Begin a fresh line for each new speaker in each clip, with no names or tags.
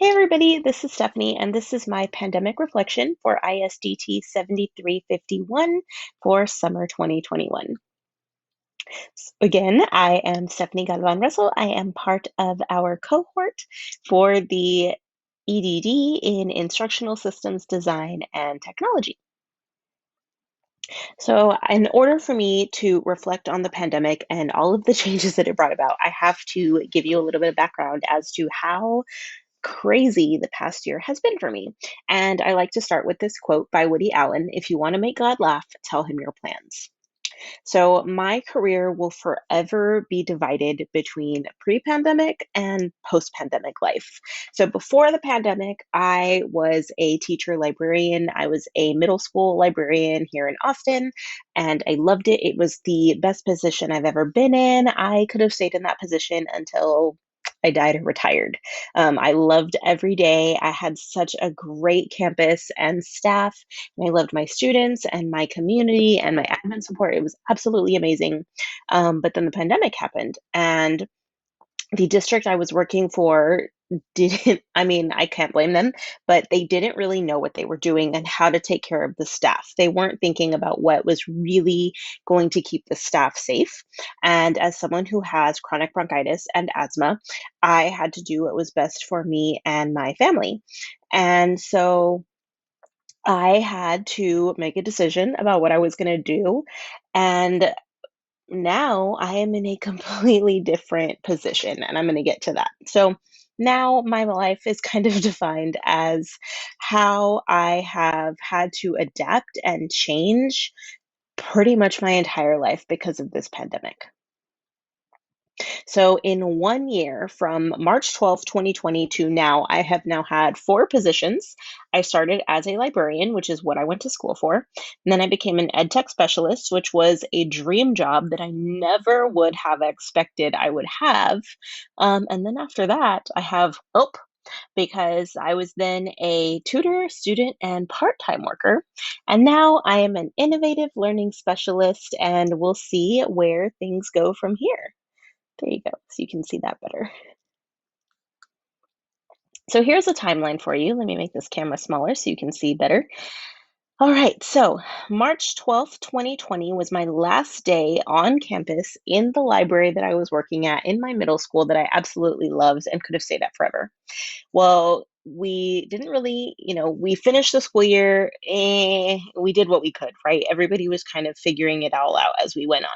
Hey everybody, this is Stephanie, and this is my pandemic reflection for ISDT 7351 for summer 2021. Again, I am Stephanie Galvan Russell. I am part of our cohort for the EDD in Instructional Systems Design and Technology. So, in order for me to reflect on the pandemic and all of the changes that it brought about, I have to give you a little bit of background as to how crazy the past year has been for me. And I like to start with this quote by Woody Allen: "If you want to make God laugh, tell him your plans." So my career will forever be divided between pre-pandemic and post-pandemic life. So before the pandemic, I was a teacher librarian. I was a middle school librarian here in Austin, and I loved it. It was the best position I've ever been in. I could have stayed in that position until I died or retired. I loved every day. I had such a great campus and staff, and I loved my students and my community and my admin support. It was absolutely amazing. But then the pandemic happened, and the district I was working for didn't, I mean, I can't blame them, but they didn't really know what they were doing and how to take care of the staff. They weren't thinking about what was really going to keep the staff safe. And as someone who has chronic bronchitis and asthma, I had to do what was best for me and my family. And so I had to make a decision about what I was going to do. And now I am in a completely different position, and I'm going to get to that. So now my life is kind of defined as how I have had to adapt and change pretty much my entire life because of this pandemic. So in 1 year, from March 12th, 2020 to now, I have now had four positions. I started as a librarian, which is what I went to school for. And then I became an ed tech specialist, which was a dream job that I never would have expected I would have. And then after that, I have because I was then a tutor, student, and part time worker. And now I am an innovative learning specialist, and we'll see where things go from here. There you go. So you can see that better. So here's a timeline for you. Let me make this camera smaller so you can see better. All right, so March 12th, 2020 was my last day on campus in the library that I was working at in my middle school that I absolutely loved and could have stayed at forever. Well, we didn't really, we finished the school year. We did what we could, right? Everybody was kind of figuring it all out as we went on.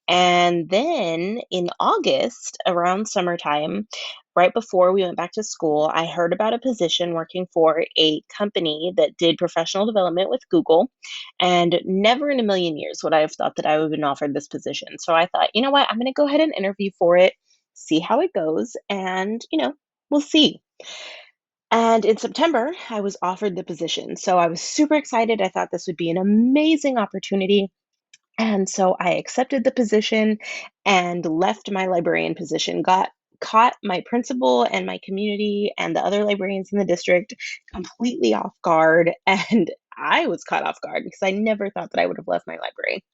And then in August, around summertime, right before we went back to school, I heard about a position working for a company that did professional development with Google. And never in a million years would I have thought that I would have been offered this position. So I thought, you know what, I'm going to go ahead and interview for it, see how it goes, and, we'll see. And in September, I was offered the position. So I was super excited. I thought this would be an amazing opportunity. And so I accepted the position and left my librarian position, got caught my principal and my community and the other librarians in the district completely off guard. And I was caught off guard because I never thought that I would have left my library.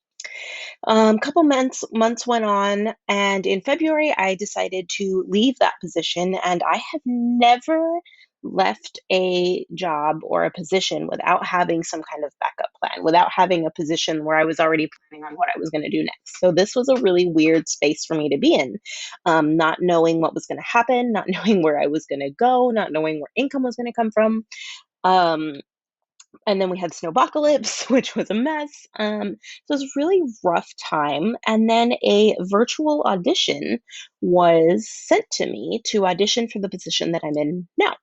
Couple months went on, and in February, I decided to leave that position. And I have never left a job or a position without having some kind of backup plan, without having a position where I was already planning on what I was going to do next. So this was a really weird space for me to be in, not knowing what was going to happen, not knowing where I was going to go, not knowing where income was going to come from. Um, and then we had Snowpocalypse, which was a mess. So it was a really rough time. And then a virtual audition was sent to me to audition for the position that I'm in now.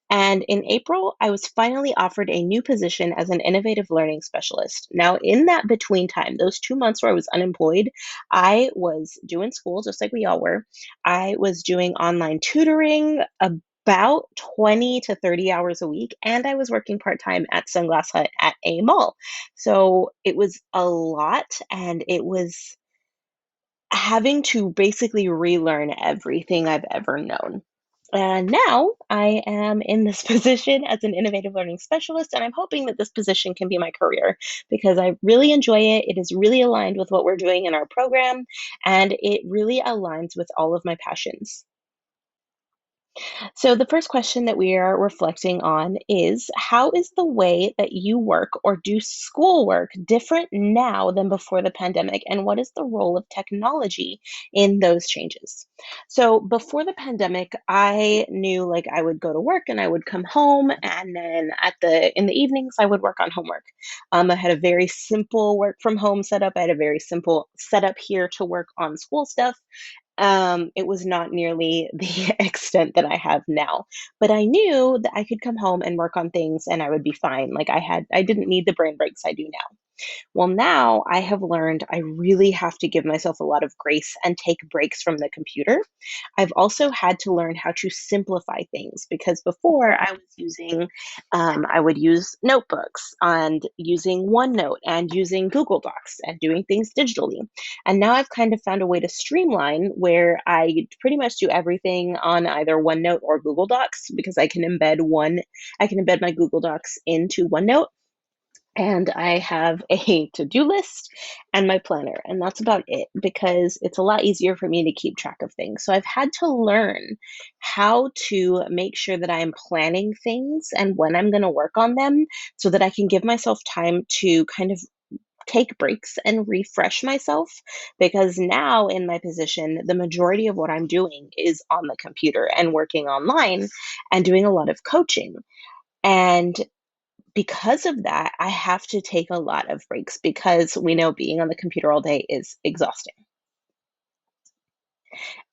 And in April, I was finally offered a new position as an innovative learning specialist. Now, in that between time, those 2 months where I was unemployed, I was doing school just like we all were. I was doing online tutoring about 20 to 30 hours a week, and I was working part time at Sunglass Hut at a mall. So it was a lot, and it was having to basically relearn everything I've ever known. And now I am in this position as an innovative learning specialist, and I'm hoping that this position can be my career because I really enjoy it. It is really aligned with what we're doing in our program, and it really aligns with all of my passions. So, the first question that we are reflecting on is, how is the way that you work or do schoolwork different now than before the pandemic? And what is the role of technology in those changes? So, before the pandemic, I knew like I would go to work and I would come home, and then in the evenings I would work on homework. I had a very simple work from home setup. I had a very simple setup here to work on school stuff. It was not nearly the extent that I have now, but I knew that I could come home and work on things and I would be fine. I didn't need the brain breaks I do now. Well, now I have learned I really have to give myself a lot of grace and take breaks from the computer. I've also had to learn how to simplify things because before I would use notebooks and using OneNote and using Google Docs and doing things digitally. And now I've kind of found a way to streamline where I pretty much do everything on either OneNote or Google Docs because I can embed my Google Docs into OneNote, and I have a to-do list and my planner, and that's about it because it's a lot easier for me to keep track of things. So I've had to learn how to make sure that I am planning things and when I'm going to work on them so that I can give myself time to kind of take breaks and refresh myself, because now in my position the majority of what I'm doing is on the computer and working online and doing a lot of coaching. And because of that, I have to take a lot of breaks because we know being on the computer all day is exhausting.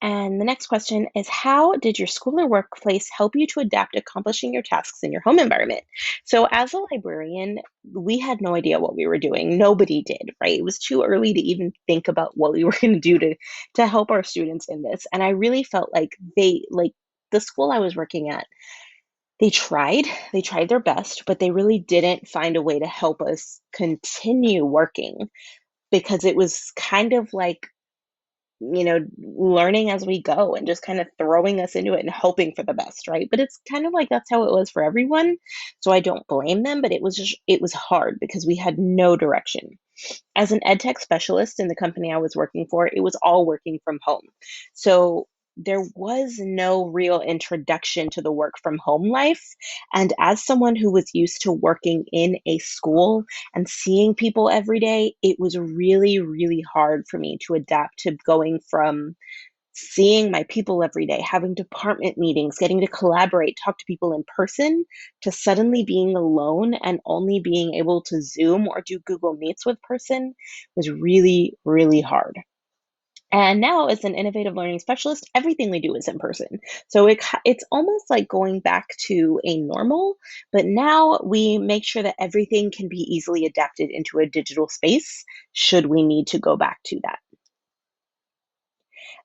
And the next question is, how did your school or workplace help you to adapt accomplishing your tasks in your home environment? So, as a librarian, we had no idea what we were doing. Nobody did, right? It was too early to even think about what we were going to do to help our students in this. And I really felt like the school I was working at, they tried their best, but they really didn't find a way to help us continue working because it was kind of like, learning as we go and just kind of throwing us into it and hoping for the best, right? But it's kind of like that's how it was for everyone. So I don't blame them, but it was hard because we had no direction. As an ed tech specialist in the company I was working for, it was all working from home. So there was no real introduction to the work from home life. And as someone who was used to working in a school and seeing people every day, it was really, really hard for me to adapt to going from seeing my people every day, having department meetings, getting to collaborate, talk to people in person, to suddenly being alone and only being able to Zoom or do Google Meets with person was really, really hard. And now, as an innovative learning specialist, everything we do is in person. So it's almost like going back to a normal, but now we make sure that everything can be easily adapted into a digital space should we need to go back to that.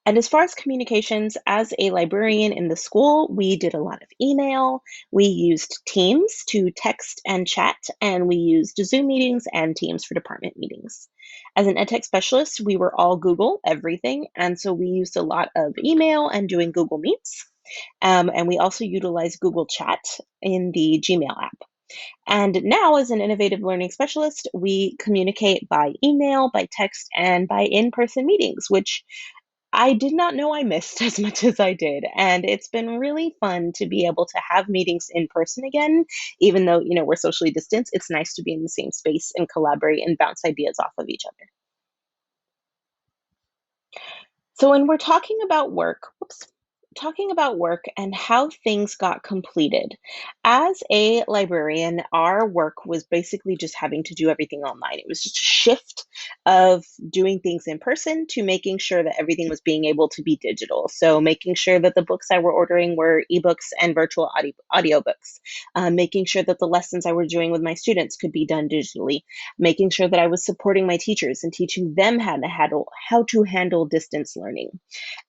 And as far as communications, as a librarian in the school, we did a lot of email. We used Teams to text and chat, and we used Zoom meetings and Teams for department meetings. As an edtech specialist, we were all Google everything, and so we used a lot of email and doing Google Meets. And we also utilized Google Chat in the Gmail app. And now, as an innovative learning specialist, we communicate by email, by text, and by in person meetings, which I did not know I missed as much as I did, and it's been really fun to be able to have meetings in person again, even though, we're socially distanced. It's nice to be in the same space and collaborate and bounce ideas off of each other. So when we're talking about work and how things got completed. As a librarian, our work was basically just having to do everything online. It was just a shift of doing things in person to making sure that everything was being able to be digital. So making sure that the books I were ordering were ebooks and virtual audiobooks, making sure that the lessons I were doing with my students could be done digitally, making sure that I was supporting my teachers and teaching them how to handle distance learning.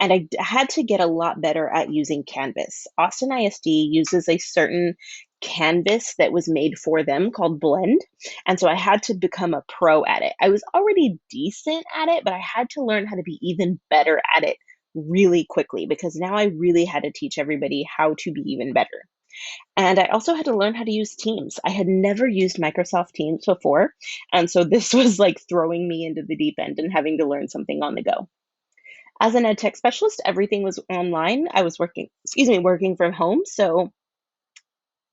And had to get a lot better at using Canvas. Austin ISD uses a certain canvas that was made for them called Blend. And so I had to become a pro at it. I was already decent at it, but I had to learn how to be even better at it really quickly because now I really had to teach everybody how to be even better. And I also had to learn how to use Teams. I had never used Microsoft Teams before. And so this was like throwing me into the deep end and having to learn something on the go. As an ed tech specialist, everything was online. I was working from home. So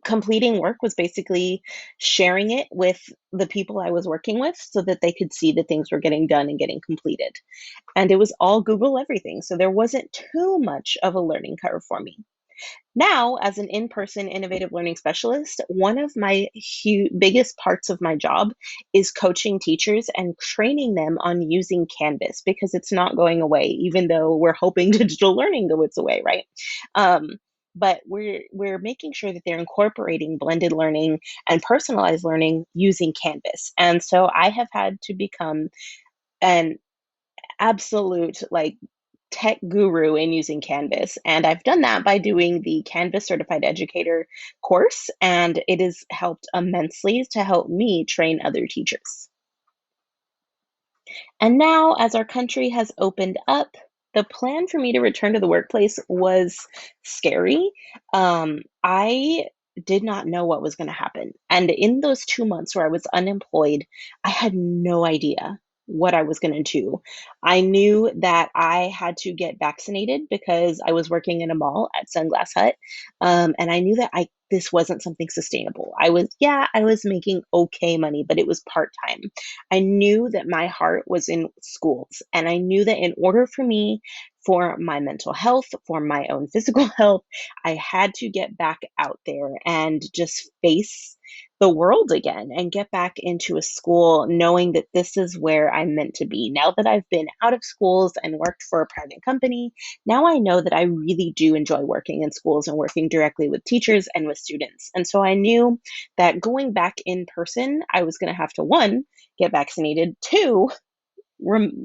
completing work was basically sharing it with the people I was working with so that they could see that things were getting done and getting completed. And it was all Google everything. So there wasn't too much of a learning curve for me. Now, as an in person innovative learning specialist, one of my biggest parts of my job is coaching teachers and training them on using Canvas because it's not going away, even though we're hoping digital learning goes away, right? Um, but we're making sure that they're incorporating blended learning and personalized learning using Canvas. And so I have had to become an absolute like tech guru in using Canvas. And I've done that by doing the Canvas Certified Educator course, and it has helped immensely to help me train other teachers. And now, as our country has opened up, the plan for me to return to the workplace was scary. I did not know what was going to happen. And in those 2 months where I was unemployed, I had no idea what I was going to do. I knew that I had to get vaccinated because I was working in a mall at Sunglass Hut. And I knew that this wasn't something sustainable. I was making okay money, but it was part time. I knew that my heart was in schools, and I knew that in order for me, for my mental health, for my own physical health, I had to get back out there and just face the world again and get back into a school knowing that this is where I'm meant to be. Now that I've been out of schools and worked for a private company, now I know that I really do enjoy working in schools and working directly with teachers and with students. And so I knew that going back in person, I was going to have to, one, get vaccinated. Two,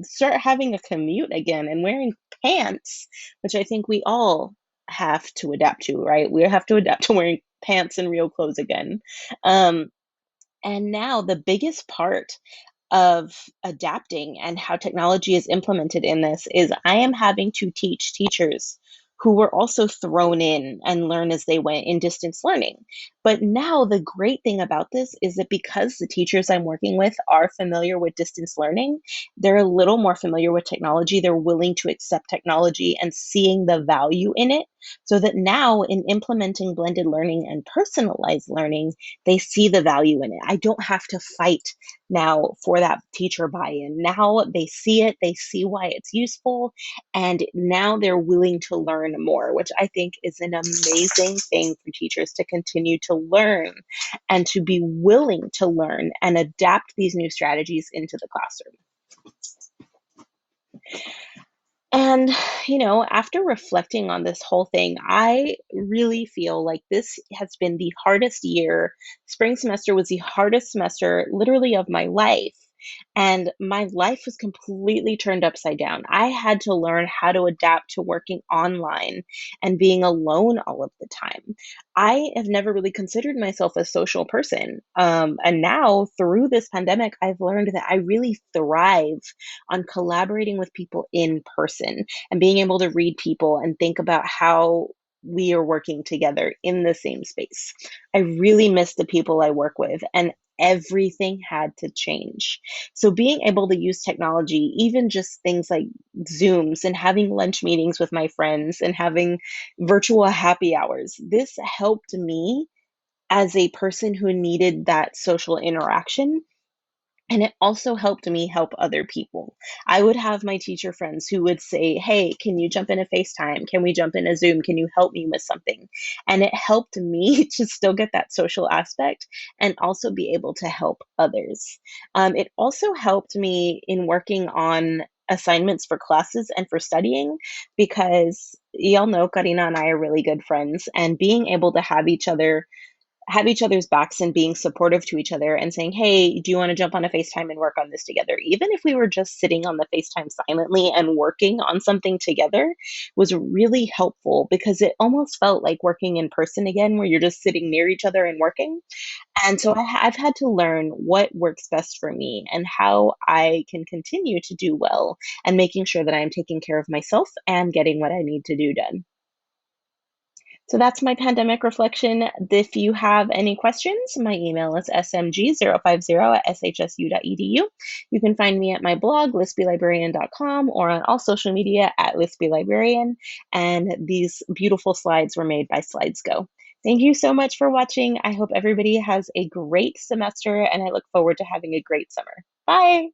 start having a commute again and wearing pants, which I think we all have to adapt to, right? We have to adapt to wearing pants and real clothes again. Um, and now the biggest part of adapting and how technology is implemented in this is I am having to teach teachers who were also thrown in and learn as they went in distance learning. But now the great thing about this is that because the teachers I'm working with are familiar with distance learning, they're a little more familiar with technology. They're willing to accept technology and seeing the value in it. So that now in implementing blended learning and personalized learning, they see the value in it. I don't have to fight now for that teacher buy-in. Now they see it, they see why it's useful, and now they're willing to learn more, which I think is an amazing thing for teachers to continue to learn and to be willing to learn and adapt these new strategies into the classroom. And, after reflecting on this whole thing, I really feel like this has been the hardest year. Spring semester was the hardest semester, literally, of my life. And my life was completely turned upside down. I had to learn how to adapt to working online and being alone all of the time. I have never really considered myself a social person. And now, through this pandemic, I've learned that I really thrive on collaborating with people in person and being able to read people and think about how we are working together in the same space. I really miss the people I work with, and everything had to change. So, being able to use technology, even just things like Zooms and having lunch meetings with my friends and having virtual happy hours, this helped me as a person who needed that social interaction, and it also helped me help other people. I would have my teacher friends who would say, "Hey, can you jump in a FaceTime? Can we jump in a Zoom? Can you help me with something?" And it helped me to still get that social aspect and also be able to help others. It also helped me in working on assignments for classes and for studying because y'all know Karina and I are really good friends, and being able to have each other's backs and being supportive to each other and saying, "Hey, do you want to jump on a FaceTime and work on this together?" Even if we were just sitting on the FaceTime silently and working on something together was really helpful because it almost felt like working in person again, where you're just sitting near each other and working. And so I've had to learn what works best for me and how I can continue to do well and making sure that I'm taking care of myself and getting what I need to do done. So that's my pandemic reflection. If you have any questions, my email is smg050@shsu.edu. You can find me at my blog, lispylibrarian.com, or on all social media at lispylibrarian. And these beautiful slides were made by SlidesGo. Thank you so much for watching. I hope everybody has a great semester, and I look forward to having a great summer. Bye.